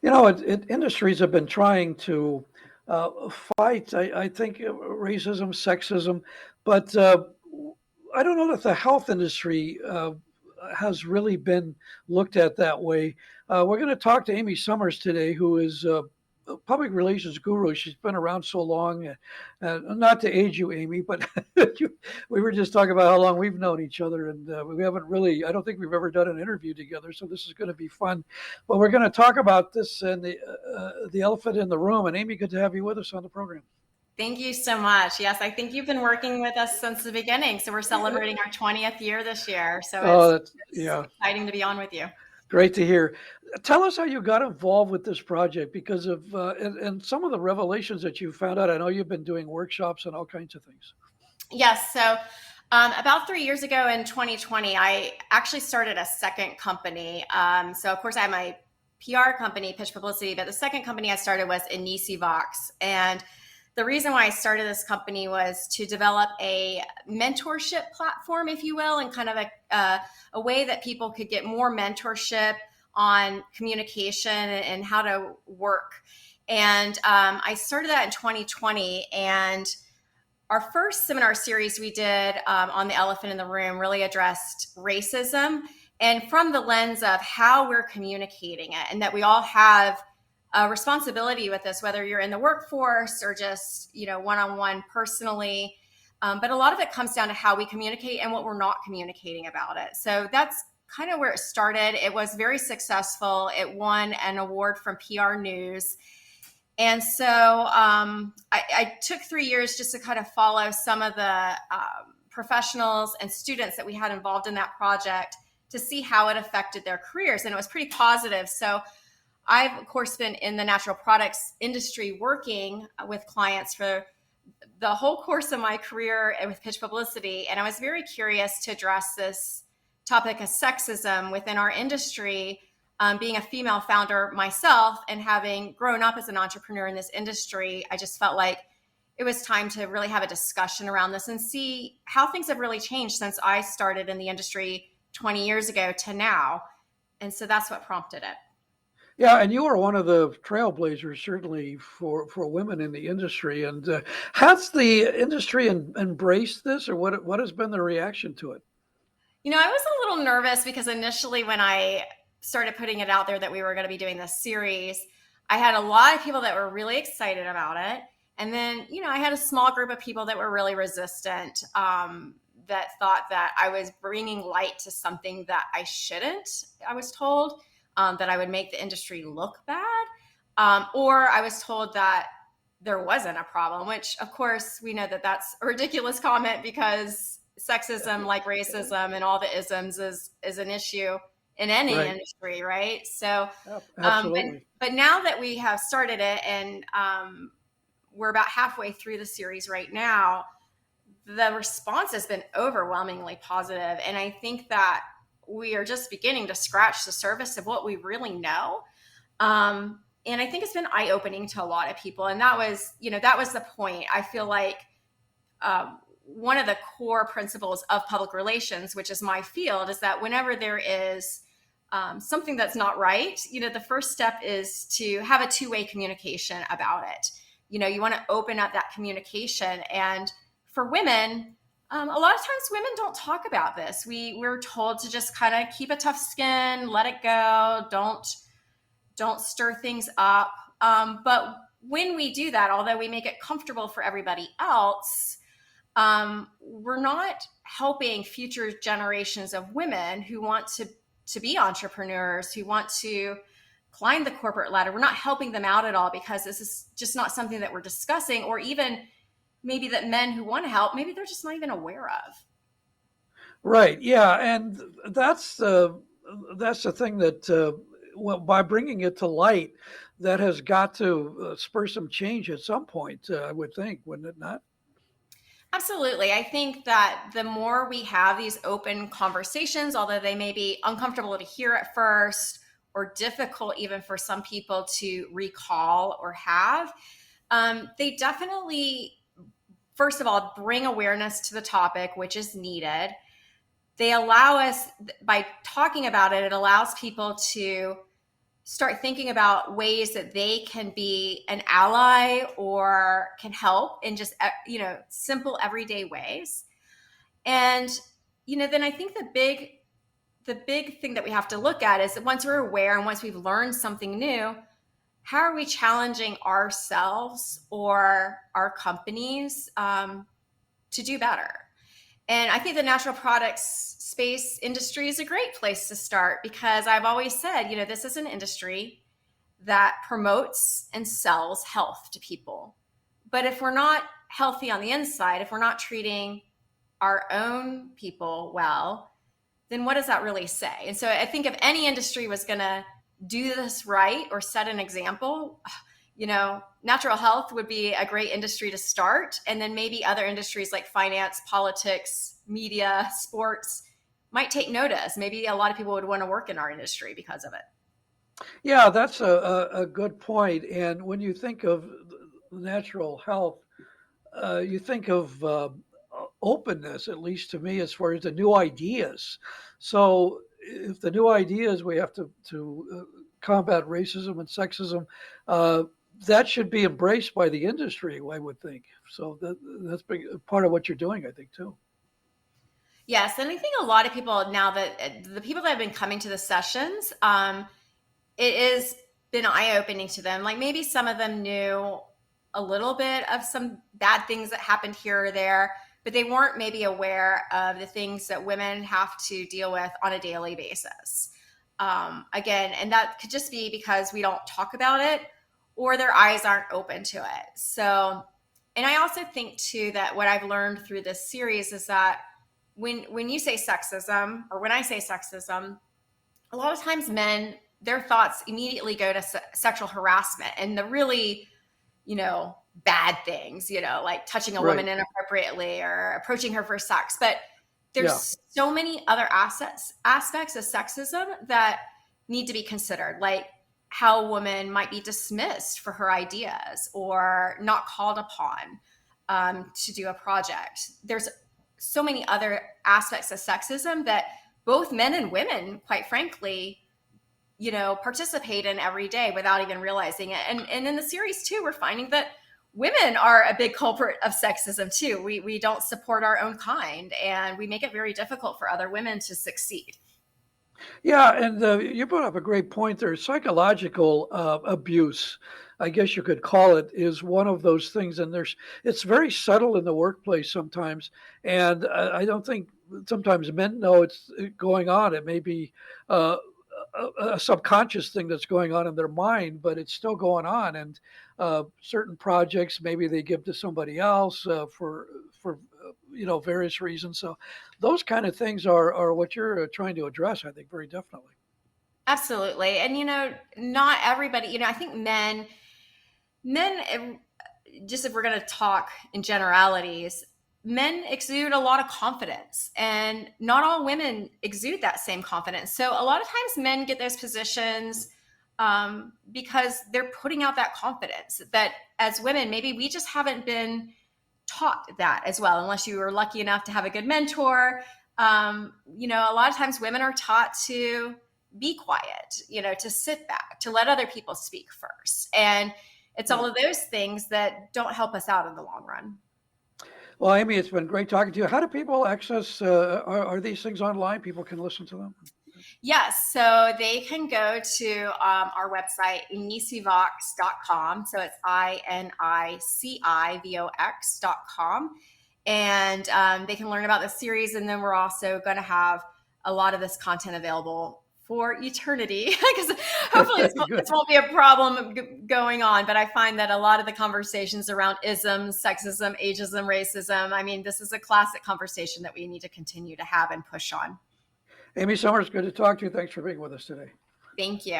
Industries have been trying to fight, I think, racism, sexism, but I don't know that the health industry has really been looked at that way. We're going to talk to Amy Summers today, who is a public relations guru. She's been around so long. Not to age you, Amy, but we were just talking about how long we've known each other, and we haven't really, I don't think we've ever done an interview together, so this is going to be fun. But we're going to talk about this and the elephant in the room. And Amy, good to have you with us on the program. Thank you so much. Yes, I think you've been working with us since the beginning. So we're celebrating our 20th year this year. So Oh, it's yeah, exciting to be on with you. great to hear. Tell us how you got involved with this project because of and some of the revelations that you found out. I know you've been doing workshops and all kinds of things. Yes. So about 3 years ago in 2020, I actually started a second company. So of course I have my PR company, Pitch Publicity, but the second company I started was Inisi Vox. And the reason why I started this company was to develop a mentorship platform, if you will, and kind of a way that people could get more mentorship on communication and how to work. And I started that in 2020. And our first seminar series we did on the elephant in the room really addressed racism and from the lens of how we're communicating it, and that we all have a responsibility with this, whether you're in the workforce or just, one-on-one personally. But a lot of it comes down to how we communicate and what we're not communicating about it. So that's kind of where it started. It was very successful. It won an award from PR News. And so I took 3 years just to kind of follow some of the professionals and students that we had involved in that project to see how it affected their careers. And it was pretty positive. So I've, of course, been in the natural products industry working with clients for the whole course of my career with Pitch Publicity. And I was very curious to address this topic of sexism within our industry. Being a female founder myself and having grown up as an entrepreneur in this industry, I just felt like it was time to really have a discussion around this and see how things have really changed since I started in the industry 20 years ago to now. And so that's what prompted it. Yeah, and you are one of the trailblazers, certainly for women in the industry. And has the industry embraced this, or what has been the reaction to it? I was a little nervous because initially when I started putting it out there that we were going to be doing this series, I had a lot of people that were really excited about it. And then, I had a small group of people that were really resistant, that thought that I was bringing light to something that I shouldn't, I was told. That I would make the industry look bad, or I was told that there wasn't a problem, which of course we know that that's a ridiculous comment because sexism, like racism and all the isms, is an issue in any Right. industry, right? So, Absolutely. but now that we have started it and we're about halfway through the series right now, the response has been overwhelmingly positive, and I think that we are just beginning to scratch the surface of what we really know. And I think it's been eye-opening to a lot of people. And that was the point. I feel like one of the core principles of public relations, which is my field, is that whenever there is something that's not right, the first step is to have a two-way communication about it. You want to open up that communication. And for women, a lot of times women don't talk about this. We're told to just kind of keep a tough skin, let it go, don't stir things up. But when we do that, although we make it comfortable for everybody else, we're not helping future generations of women who want to be entrepreneurs, who want to climb the corporate ladder. We're not helping them out at all because this is just not something that we're discussing, or even maybe that men who want to help, maybe they're just not even aware of. Right. Yeah, and that's the thing that well, by bringing it to light, that has got to spur some change at some point. I would think, wouldn't it not? Absolutely. I think that the more we have these open conversations, although they may be uncomfortable to hear at first or difficult even for some people to recall or have, they definitely, first of all, bring awareness to the topic, which is needed. They allow us, by talking about it, it allows people to start thinking about ways that they can be an ally or can help in just, simple everyday ways. And, then I think the big thing that we have to look at is that once we're aware and once we've learned something new, how are we challenging ourselves or our companies to do better? And I think the natural products space industry is a great place to start, because I've always said, this is an industry that promotes and sells health to people. But if we're not healthy on the inside, if we're not treating our own people well, then what does that really say? And so I think if any industry was going to do this right or set an example, natural health would be a great industry to start. And then maybe other industries like finance, politics, media, sports might take notice. Maybe a lot of people would want to work in our industry because of it. Yeah, that's a good point. And when you think of natural health, you think of openness, at least to me, as far as the new ideas. So if the new ideas we have to combat racism and sexism, uh, that should be embraced by the industry, I would think. So that's big, part of what you're doing, I think, too. Yes, and I think a lot of people now, that the people that have been coming to the sessions, it has been eye-opening to them. Like maybe some of them knew a little bit of some bad things that happened here or there, but they weren't maybe aware of the things that women have to deal with on a daily basis. Again, and that could just be because we don't talk about it or their eyes aren't open to it. So, and I also think too that what I've learned through this series is that when you say sexism, or when I say sexism, a lot of times men, their thoughts immediately go to sexual harassment and the really, bad things, like touching a Right. woman inappropriately or approaching her for sex. But Yeah. there's so many other aspects of sexism that need to be considered, like how a woman might be dismissed for her ideas or not called upon to do a project. There's so many other aspects of sexism that both men and women, quite frankly, participate in every day without even realizing it. And in the series too, we're finding that women are a big culprit of sexism too. We don't support our own kind, and we make it very difficult for other women to succeed. Yeah, and you brought up a great point there. Psychological abuse, I guess you could call it, is one of those things, and it's very subtle in the workplace sometimes, and I don't think sometimes men know it's going on. It may be uh, a subconscious thing that's going on in their mind, but it's still going on. And certain projects maybe they give to somebody else for various reasons. So those kind of things are what you're trying to address, I think, very definitely. Absolutely. And not everybody, I think men, just if we're going to talk in generalities, men exude a lot of confidence, and not all women exude that same confidence. So a lot of times men get those positions because they're putting out that confidence that as women, maybe we just haven't been taught that as well, unless you were lucky enough to have a good mentor. A lot of times women are taught to be quiet, to sit back, to let other people speak first. And it's all Right. of those things that don't help us out in the long run. Well, Amy, it's been great talking to you. How do people access? Are these things online? People can listen to them. Yes, so they can go to our website, inicivox.com. So it's INICIVOX.com. And they can learn about the series. And then we're also going to have a lot of this content available for eternity, because hopefully Good. this won't be a problem going on. But I find that a lot of the conversations around isms, sexism, ageism, racism, I mean, this is a classic conversation that we need to continue to have and push on. Amy Summers, good to talk to you. Thanks for being with us today. Thank you.